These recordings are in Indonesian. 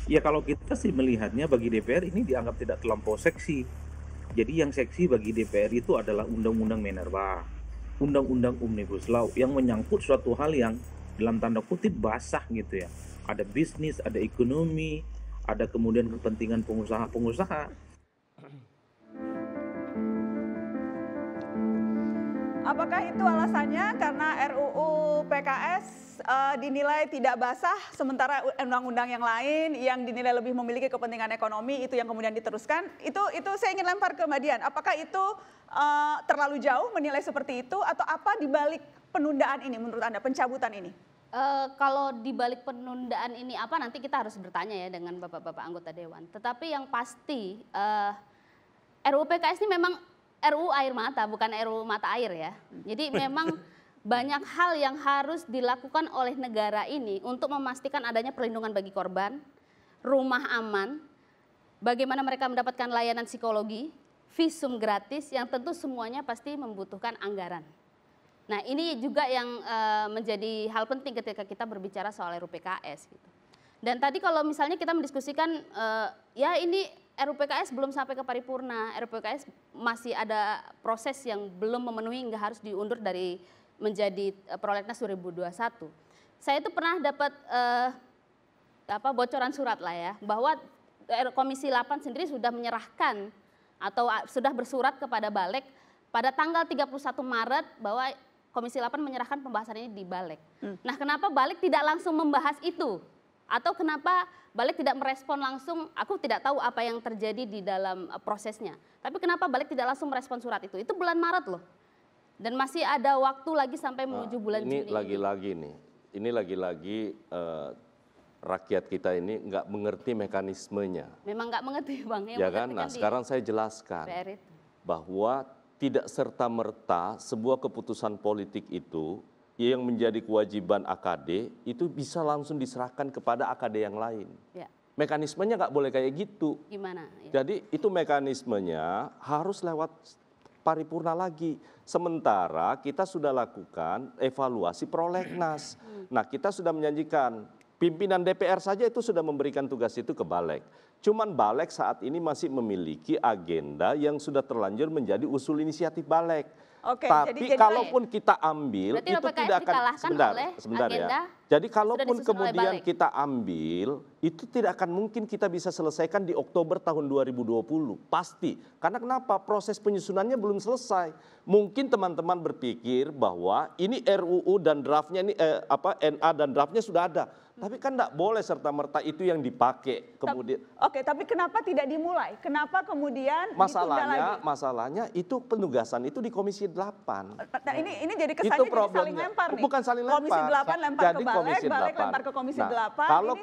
Ya kalau kita sih melihatnya bagi DPR ini dianggap tidak terlampau seksi. Jadi yang seksi bagi DPR itu adalah Undang-Undang Minerba, Undang-Undang Omnibus Law yang menyangkut suatu hal yang dalam tanda kutip basah gitu ya. Ada bisnis, ada ekonomi, ada kemudian kepentingan pengusaha-pengusaha. Apakah itu alasannya karena RUU PKS dinilai tidak basah, sementara undang-undang yang lain yang dinilai lebih memiliki kepentingan ekonomi itu yang kemudian diteruskan? Itu saya ingin lempar ke Mbak Dian. Apakah itu terlalu jauh menilai seperti itu atau apa dibalik penundaan ini menurut Anda, pencabutan ini? Kalau dibalik penundaan ini apa nanti kita harus bertanya ya dengan bapak-bapak anggota dewan. Tetapi yang pasti RUU PKS ini memang RUU air mata, bukan RUU mata air ya. Jadi memang banyak hal yang harus dilakukan oleh negara ini untuk memastikan adanya perlindungan bagi korban, rumah aman, bagaimana mereka mendapatkan layanan psikologi, visum gratis yang tentu semuanya pasti membutuhkan anggaran. Nah ini juga yang menjadi hal penting ketika kita berbicara soal RUU PKS gitu. Dan tadi kalau misalnya kita mendiskusikan ya ini RUU PKS belum sampai ke paripurna, RUU PKS masih ada proses yang belum memenuhi hingga harus diundur dari menjadi prolegnas 2021. Saya itu pernah dapat bocoran surat lah ya, bahwa Komisi 8 sendiri sudah menyerahkan atau sudah bersurat kepada Balek pada tanggal 31 Maret bahwa Komisi 8 menyerahkan pembahasan ini di Balek. Nah kenapa Balek tidak langsung membahas itu? Atau kenapa Balek tidak merespon langsung, aku tidak tahu apa yang terjadi di dalam prosesnya. Tapi kenapa Balek tidak langsung merespon surat itu? Itu bulan Maret loh. Dan masih ada waktu lagi sampai menuju bulan Juni. Ini lagi-lagi rakyat kita ini nggak mengerti mekanismenya. Memang nggak mengerti Bang. Ya kan, nah sekarang saya jelaskan bahwa tidak serta-merta sebuah keputusan politik itu yang menjadi kewajiban AKD itu bisa langsung diserahkan kepada AKD yang lain. Ya. Mekanismenya nggak boleh kayak gitu. Gimana? Ya. Jadi itu mekanismenya harus lewat paripurna lagi. Sementara kita sudah lakukan evaluasi prolegnas. Nah kita sudah menjanjikan, pimpinan DPR saja itu sudah memberikan tugas itu ke Balek. Cuman Balek saat ini masih memiliki agenda yang sudah terlanjur menjadi usul inisiatif Balek. Oke, tapi kalaupun kita ambil itu tidak akan sebentar ya. Jadi kalaupun kemudian kita ambil itu tidak akan mungkin kita bisa selesaikan di Oktober tahun 2020 pasti. Karena kenapa? Proses penyusunannya belum selesai. Mungkin teman-teman berpikir bahwa ini RUU dan draftnya ini NA dan draftnya sudah ada. Tapi kan tidak boleh serta-merta itu yang dipakai kemudian. Oke, tapi kenapa tidak dimulai? Kenapa kemudian ditunda lagi? Masalahnya itu penugasan itu di Komisi 8. Nah, ini jadi kesannya jadi saling lempar nih. Bukan saling lempar. Komisi 8 lempar ke Balek, Balek lempar ke Komisi 8. Kalau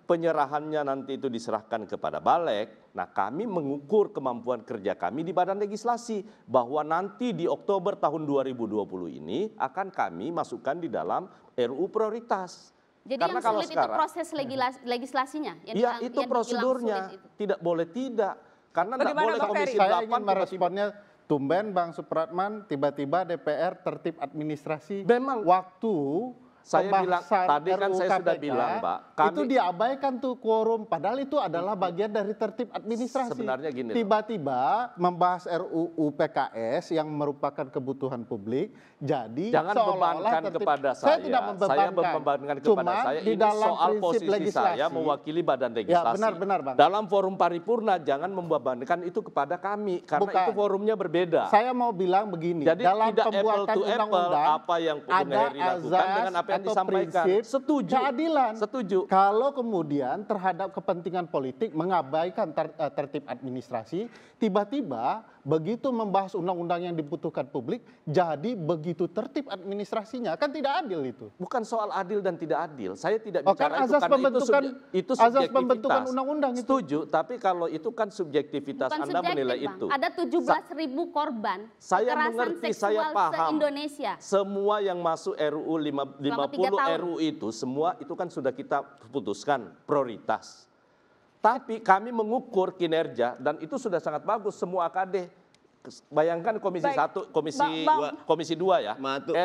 penyerahannya nanti itu diserahkan kepada Balek, nah kami mengukur kemampuan kerja kami di Badan Legislasi bahwa nanti di Oktober tahun 2020 ini akan kami masukkan di dalam RUU prioritas. Jadi karena yang sulit itu proses legislasinya? Iya itu prosedurnya, tidak boleh tidak. Karena tidak boleh Komisi 8. Saya ingin meresponnya, tumben Bang Supratman tiba-tiba DPR tertib administrasi. Memang waktu saya bilang tadi kan saya sudah bilang Pak, itu diabaikan tuh quorum, padahal itu adalah bagian dari tertib administrasi. Sebenarnya gini, tiba-tiba membahas RUU PKS yang merupakan kebutuhan publik, jadi jangan bebankan kepada saya. Saya tidak saya membebankan kepada saya. Di ini dalam soal posisi legislasi, saya mewakili Badan Legislasi. Ya, benar, Bang. Dalam forum paripurna jangan membebankan itu kepada kami karena itu forumnya berbeda. Saya mau bilang begini, jadi dalam tidak pembuatan undang-undang apa yang Bung Heri lakukan dengan apa yang disampaikan. Setuju. Keadilan. Setuju. Kalau kemudian terhadap kepentingan politik mengabaikan tertib administrasi, tiba-tiba begitu membahas undang-undang yang dibutuhkan publik, jadi begitu tertib administrasinya, kan tidak adil itu. Bukan soal adil dan tidak adil. Saya tidak bicara kan azas itu subjektivitas. pembentukan undang-undang itu. Setuju, tapi kalau itu kan subjektivitas. Bukan Anda menilai Bang. itu. Ada 17.000 korban saya kekerasan mengerti, seksual saya paham. se-Indonesia. Semua yang masuk RUU 50 RUU itu semua itu kan sudah kita putuskan prioritas. Tapi kami mengukur kinerja dan itu sudah sangat bagus semua AKD. bayangkan Komisi 1, Komisi 2 ya,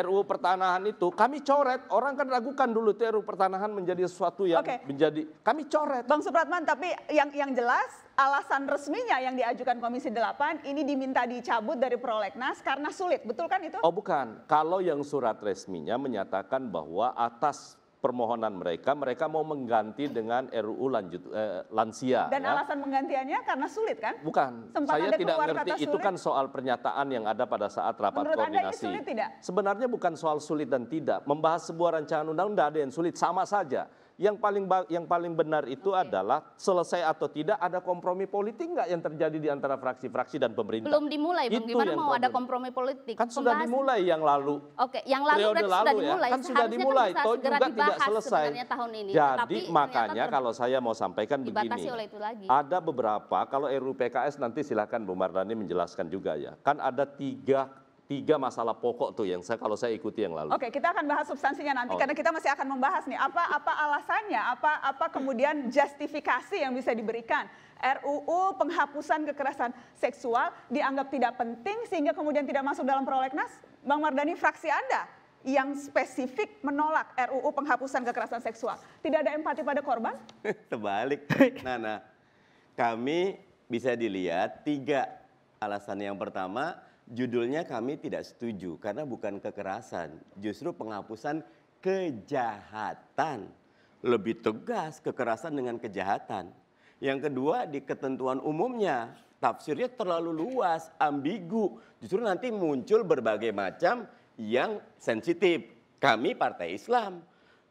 RUU Pertanahan itu kami coret, orang kan ragukan dulu itu RUU Pertanahan menjadi sesuatu yang menjadi, kami coret. Bang Supratman, tapi yang jelas alasan resminya yang diajukan Komisi 8 ini diminta dicabut dari prolegnas karena sulit, betul kan itu? Oh bukan, kalau yang surat resminya menyatakan bahwa atas permohonan mereka mau mengganti dengan RUU lansia. Dan alasan penggantiannya karena sulit kan? Bukan, saya tidak ngerti, itu kan soal pernyataan yang ada pada saat rapat Menurut koordinasi. Anda ini sulit tidak? Sebenarnya bukan soal sulit dan tidak, membahas sebuah rancangan undang-undang tidak ada yang sulit, sama saja. Yang paling benar itu adalah selesai atau tidak ada kompromi politik nggak yang terjadi di antara fraksi-fraksi dan pemerintah. Belum dimulai, Bang. Gimana mau ada kompromi politik? Kan sudah dimulai yang lalu. Oke, yang lalu sudah dimulai. Kan sudah dimulai, toh juga tidak selesai. Tahun ini. Jadi makanya kalau saya mau sampaikan begini, oleh itu lagi. ada beberapa, kalau RUU PKS nanti silakan Bu Mardhani menjelaskan juga ya. Kan ada tiga masalah pokok tuh yang kalau saya ikuti yang lalu. Oke, kita akan bahas substansinya nanti karena kita masih akan membahas nih apa alasannya, apa kemudian justifikasi yang bisa diberikan. RUU penghapusan kekerasan seksual dianggap tidak penting sehingga kemudian tidak masuk dalam prolegnas. Bang Mardhani, fraksi Anda yang spesifik menolak RUU penghapusan kekerasan seksual. Tidak ada empati pada korban? Terbalik, Nana. Kami bisa dilihat 3 alasan. Yang pertama, judulnya kami tidak setuju karena bukan kekerasan, justru penghapusan kejahatan. Lebih tegas kekerasan dengan kejahatan. Yang kedua, di ketentuan umumnya tafsirnya terlalu luas, ambigu. Justru nanti muncul berbagai macam yang sensitif. Kami Partai Islam,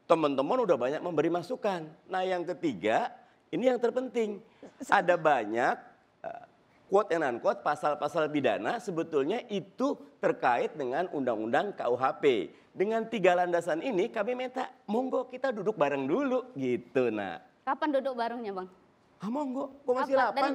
teman-teman udah banyak memberi masukan. Nah yang ketiga, ini yang terpenting. Ada banyak quote and unquote pasal-pasal pidana sebetulnya itu terkait dengan undang-undang KUHP. Dengan 3 landasan ini kami minta monggo kita duduk bareng dulu gitu. Nah, kapan duduk barengnya, Bang? Monggo, Komisi 8. Dari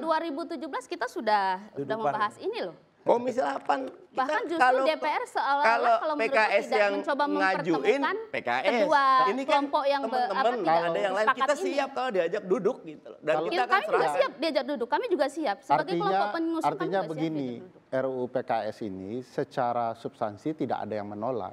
2017 kita sudah membahas ini loh. Komisi 8 bahkan justru DPR seolah-olah kalau PKS tidak yang mencoba ngajuin PKS kedua ini kan kelompok yang teman-teman kalau ada yang lain kita siap kalau diajak duduk gitu loh. Dan kita kami juga siap diajak duduk, kami juga siap sebagai kelompok pengusul. Artinya begini, RUU PKS ini secara substansi tidak ada yang menolak,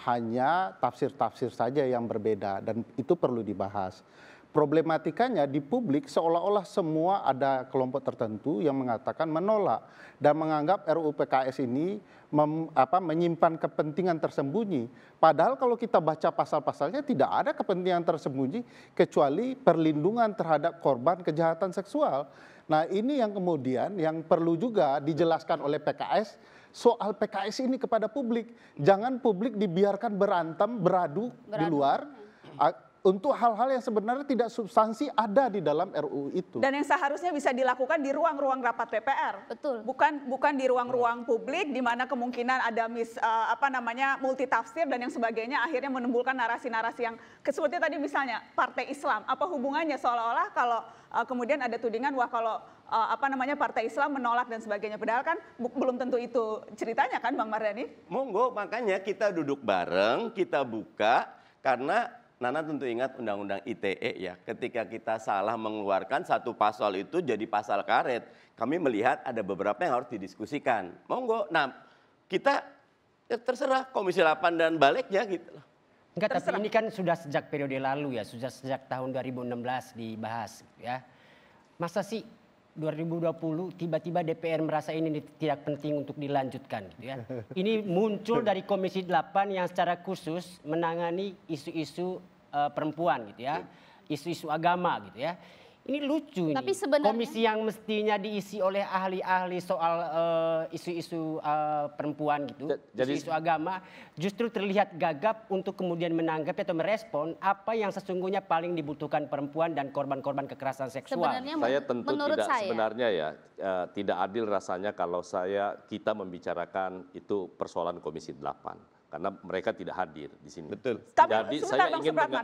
hanya tafsir-tafsir saja yang berbeda dan itu perlu dibahas. Problematikanya di publik seolah-olah semua ada kelompok tertentu yang mengatakan menolak dan menganggap RUU PKS ini menyimpan kepentingan tersembunyi. Padahal kalau kita baca pasal-pasalnya tidak ada kepentingan tersembunyi kecuali perlindungan terhadap korban kejahatan seksual. Nah ini yang kemudian yang perlu juga dijelaskan oleh PKS soal PKS ini kepada publik. Jangan publik dibiarkan beradu di luar. Untuk hal-hal yang sebenarnya tidak substansi ada di dalam RUU itu. Dan yang seharusnya bisa dilakukan di ruang-ruang rapat DPR. Betul. Bukan di ruang-ruang publik di mana kemungkinan ada multitafsir dan yang sebagainya akhirnya menimbulkan narasi-narasi yang seperti tadi misalnya Partai Islam. Apa hubungannya seolah-olah kalau kemudian ada tudingan wah kalau Partai Islam menolak dan sebagainya. Padahal kan belum tentu itu ceritanya kan Bang Mardhani? Monggo, makanya kita duduk bareng, kita buka karena Nana tentu ingat Undang-Undang ITE ya, ketika kita salah mengeluarkan satu pasal itu jadi pasal karet. Kami melihat ada beberapa yang harus didiskusikan. Monggo, nah kita terserah Komisi 8 dan baliknya gitu. Enggak, tapi ini kan sudah sejak periode lalu ya, sudah sejak tahun 2016 dibahas ya. Masa sih 2020 tiba-tiba DPR merasa ini tidak penting untuk dilanjutkan gitu ya. Ini muncul dari Komisi 8 yang secara khusus menangani isu-isu perempuan gitu ya. Isu-isu agama gitu ya. Ini lucu. Tapi sebenarnya komisi yang mestinya diisi oleh ahli-ahli soal isu-isu perempuan gitu, isu-isu agama, justru terlihat gagap untuk kemudian menanggapi atau merespon apa yang sesungguhnya paling dibutuhkan perempuan dan korban-korban kekerasan seksual. Sebenarnya saya tentu tidak sebenarnya ya tidak adil rasanya kalau kita membicarakan itu persoalan Komisi 8. Karena mereka tidak hadir di sini. Betul. Tapi jadi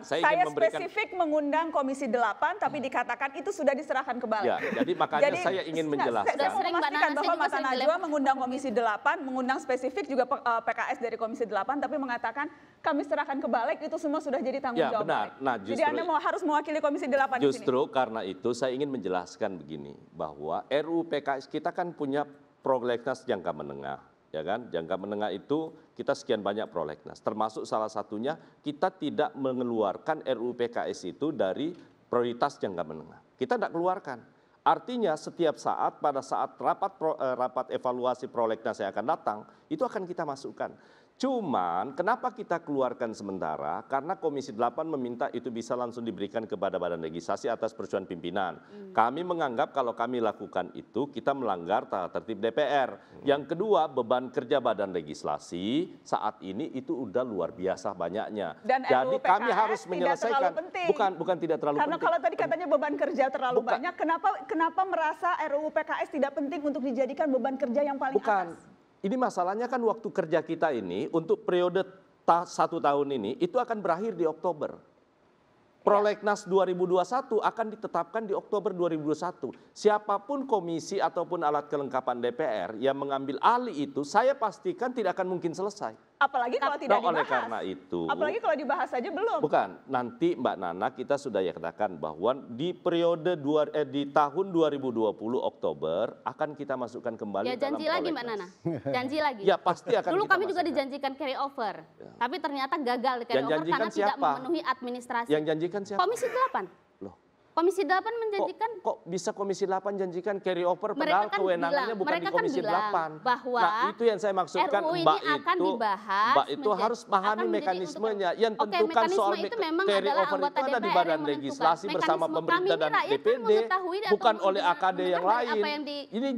saya ingin spesifik mengundang Komisi 8 tapi dikatakan itu sudah diserahkan ke balik. Ya, jadi makanya saya ingin menjelaskan. Saya memastikan bahwa Mas Najwa mengundang Komisi 8, mengundang spesifik juga PKS dari Komisi 8 tapi mengatakan kami serahkan ke balik itu semua sudah jadi tanggung jawab. Benar. Nah, jadi Anda harus mewakili Komisi 8 justru di sini. Karena itu saya ingin menjelaskan begini bahwa RUU PKS kita kan punya prolegnas jangka menengah, ya kan? Jangka menengah itu kita sekian banyak prolegnas, termasuk salah satunya kita tidak mengeluarkan RUU PKS itu dari prioritas jangka menengah. Kita tidak keluarkan. Artinya setiap saat pada saat rapat evaluasi prolegnas yang akan datang, itu akan kita masukkan. Cuman kenapa kita keluarkan sementara? Karena Komisi 8 meminta itu bisa langsung diberikan kepada Badan Legislasi atas persetujuan pimpinan. Kami menganggap kalau kami lakukan itu kita melanggar tata tertib DPR. Yang kedua, beban kerja Badan Legislasi saat ini itu udah luar biasa banyaknya. Dan jadi RUU kami PKS harus menyelesaikan. Bukan tidak terlalu Karena penting. kalau tadi katanya beban kerja terlalu banyak, kenapa merasa RUU PKS tidak penting untuk dijadikan beban kerja yang paling atas? Ini masalahnya kan waktu kerja kita ini untuk periode 1 tahun ini itu akan berakhir di Oktober. Prolegnas 2021 akan ditetapkan di Oktober 2021. Siapapun komisi ataupun alat kelengkapan DPR yang mengambil alih itu, saya pastikan tidak akan mungkin selesai. Apalagi kalau tidak dibahas. Oleh karena itu. Apalagi kalau dibahas saja belum. Bukan, nanti Mbak Nana kita sudah ya katakan bahwa di periode di tahun 2020 Oktober akan kita masukkan kembali. Ya janji lagi Mbak Nana, janji lagi. Ya pasti akan. Dulu kami juga dijanjikan carry over, tapi ternyata gagal di carry over karena tidak memenuhi administrasi. Yang janjikan siapa? Komisi 8. Komisi 8 menjanjikan. Kok bisa Komisi 8 janjikan carry over padahal kewenangannya bukan di Komisi 8. Bahwa nah, itu yang saya maksudkan Mbak itu harus pahami mekanismenya. Yang tentukan soal carry over itu ada di Badan Legislasi bersama pemerintah dan DPD, bukan oleh AKD yang lain. Ini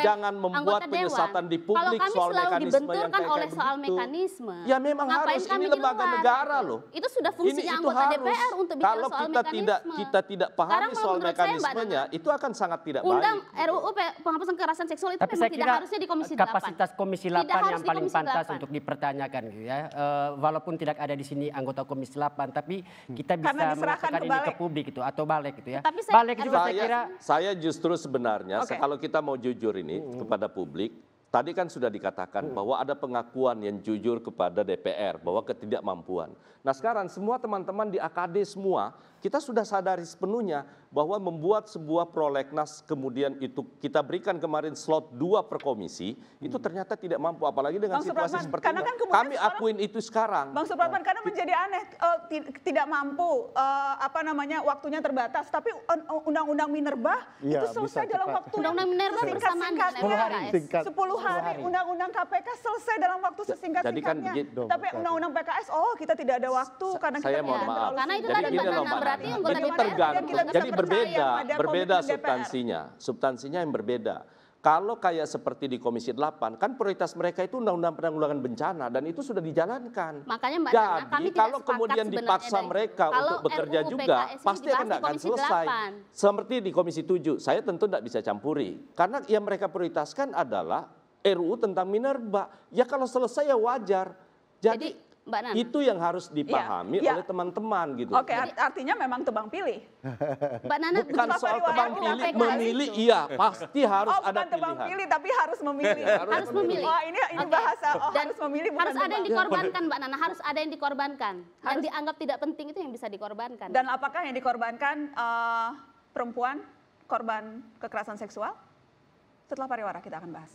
jangan membuat penyesatan di publik soal mekanisme yang kayak begitu. Ya memang harus, ini lembaga negara loh. Itu sudah fungsinya anggota DPR untuk bicara soal mekanisme. Kita tidak pahami soal mekanismenya, itu akan sangat tidak Undang baik. RUU penghapusan kekerasan seksual itu tapi memang tidak harusnya di Komisi 8. Kapasitas Komisi 8 yang paling pantas untuk dipertanyakan gitu ya. Walaupun tidak ada di sini anggota Komisi 8, tapi kita bisa mengatakan ini ke publik itu atau balik gitu ya. Tapi balik juga saya kira. Saya justru sebenarnya kalau kita mau jujur ini kepada publik, tadi kan sudah dikatakan bahwa ada pengakuan yang jujur kepada DPR bahwa ketidakmampuan. Nah sekarang semua teman-teman di AKD semua, kita sudah sadari sepenuhnya bahwa membuat sebuah prolegnas kemudian itu kita berikan kemarin slot 2 per komisi, itu ternyata tidak mampu apalagi dengan situasi seperti ini. Kan kami akuin itu sekarang. Bang Supratman, karena menjadi aneh tidak mampu waktunya terbatas, tapi undang-undang Minerba itu selesai dalam waktu undang-undang Minerba singkat-singkatnya 10 hari, undang-undang KPK selesai dalam waktu sesingkat-singkatnya. Tapi undang-undang PKS kita tidak ada waktu karena kita mohon maaf. Karena itu tadi berarti itu tergantung. Jadi berbeda substansinya yang berbeda. Kalau kayak seperti di Komisi 8, kan prioritas mereka itu undang-undang penanggulangan bencana dan itu sudah dijalankan. Makanya Mbak Nana, kami kalau kemudian dipaksa mereka untuk bekerja juga, pasti tidak akan selesai. Seperti di Komisi 7, saya tentu tidak bisa campuri. Karena yang mereka prioritaskan adalah RUU tentang Minerba. Ya kalau selesai ya wajar. Jadi Mbak Nana, itu yang harus dipahami oleh teman-teman gitu. Oke, artinya memang tebang pilih. Mbak Nana, bukan soal tebang pilih, memilih iya, pasti harus ada bukan tebang pilihan. pilih, tapi harus memilih. Harus memilih. Oh, ini bahasa harus memilih bukan harus ada yang dikorbankan, Mbak Nana, harus ada yang dikorbankan. Yang dianggap tidak penting itu yang bisa dikorbankan. Dan apakah yang dikorbankan perempuan korban kekerasan seksual? Setelah pariwara kita akan bahas.